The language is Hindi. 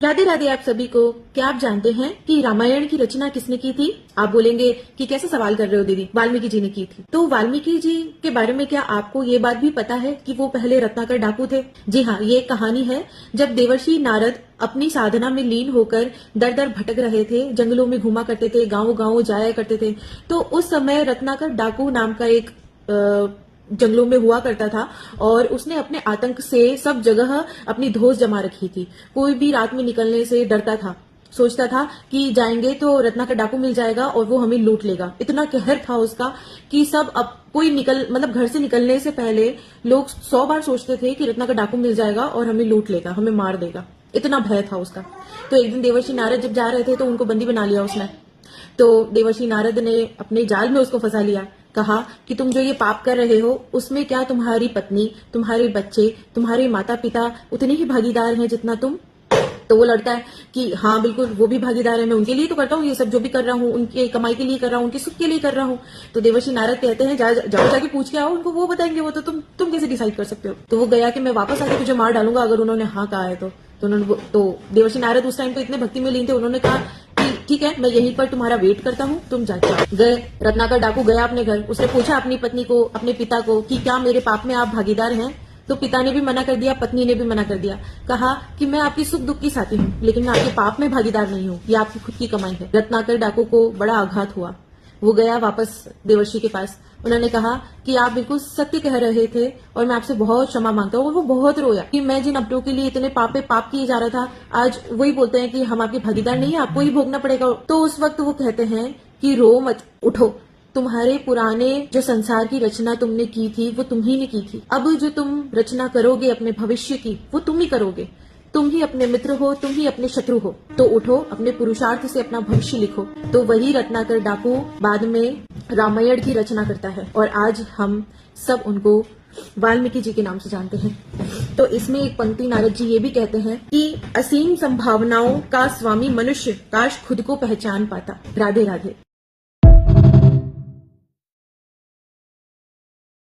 राधे राधे आप सभी को। क्या आप जानते हैं कि रामायण की रचना किसने की थी? आप बोलेंगे कि कैसे सवाल कर रहे हो दीदी, वाल्मीकि जी ने की थी। तो वाल्मीकि जी के बारे में क्या आपको ये बात भी पता है कि वो पहले रत्नाकर डाकू थे? जी हाँ, ये एक कहानी है। जब देवर्षि नारद अपनी साधना में लीन होकर दर दर भटक रहे थे, जंगलों में घूमा करते थे, गाँव गाँव जाया करते थे, तो उस समय रत्नाकर डाकू नाम का एक जंगलों में हुआ करता था और उसने अपने आतंक से सब जगह अपनी धौंस जमा रखी थी। कोई भी रात में निकलने से डरता था, सोचता था कि जाएंगे तो रत्नाकर डाकू मिल जाएगा और वो हमें लूट लेगा। इतना कहर था उसका कि सब अब कोई घर से निकलने से पहले लोग 100 बार सोचते थे कि रत्नाकर डाकू मिल जाएगा और हमें लूट लेगा, हमें मार देगा। इतना भय था उसका। तो एक दिन देवर्षि नारद जब जा रहे थे तो उनको बंदी बना लिया उसने। तो देवर्षि नारद ने अपने जाल में उसको फंसा लिया। कहा कि तुम जो ये पाप कर रहे हो उसमें क्या तुम्हारी पत्नी, तुम्हारे बच्चे, तुम्हारे माता पिता उतने ही भागीदार हैं जितना तुम? तो वो लड़ता है कि हाँ बिल्कुल वो भी भागीदार है, मैं उनके लिए तो करता हूँ ये सब, जो भी कर रहा हूँ उनके कमाई के लिए कर रहा हूँ, उनके सुख के लिए कर रहा हूँ। तो देवर्षि नारद कहते हैं जाओ जाके पूछ के आओ उनको, वो बताएंगे, वो तो तुम कैसे डिसाइड कर सकते हो? तो वो गया कि मैं वापस आके तुझे मार डालूंगा अगर उन्होंने हाँ कहा है तो देवर्षि नारद उस टाइम तो इतने भक्ति में लीन थे, उन्होंने कहा कि ठीक है मैं यहीं पर तुम्हारा वेट करता हूँ, तुम जाओ। गए, रत्नाकर डाकू गया अपने घर। उसने पूछा अपनी पत्नी को, अपने पिता को कि क्या मेरे पाप में आप भागीदार हैं? तो पिता ने भी मना कर दिया, पत्नी ने भी मना कर दिया। कहा कि मैं आपकी सुख दुख की साथी हूँ लेकिन मैं आपके पाप में भागीदार नहीं हूँ, ये आपकी खुद की कमाई है। रत्नाकर डाकू को बड़ा आघात हुआ। वो गया वापस देवर्षि के पास। उन्होंने कहा कि आप बिल्कुल सत्य कह रहे थे और मैं आपसे बहुत क्षमा मांगता हूँ। और वो बहुत रोया कि मैं जिन अपनों के लिए इतने पाप पे पाप किए जा रहा था, आज वही बोलते हैं कि हम आपके भागीदार नहीं है, आपको ही भोगना पड़ेगा। तो उस वक्त वो कहते हैं कि रो मत, उठो, तुम्हारे पुराने जो संसार की रचना तुमने की थी वो तुम ही ने की थी। अब जो तुम रचना करोगे अपने भविष्य की वो तुम ही करोगे। तुम ही अपने मित्र हो, तुम ही अपने शत्रु हो। तो उठो, अपने पुरुषार्थ से अपना भविष्य लिखो। तो वही रत्नाकर डाकू बाद में रामायण की रचना करता है और आज हम सब उनको वाल्मीकि जी के नाम से जानते हैं। तो इसमें एक पंक्ति नारद जी ये भी कहते हैं कि असीम संभावनाओं का स्वामी मनुष्य काश खुद को पहचान पाता। राधे राधे।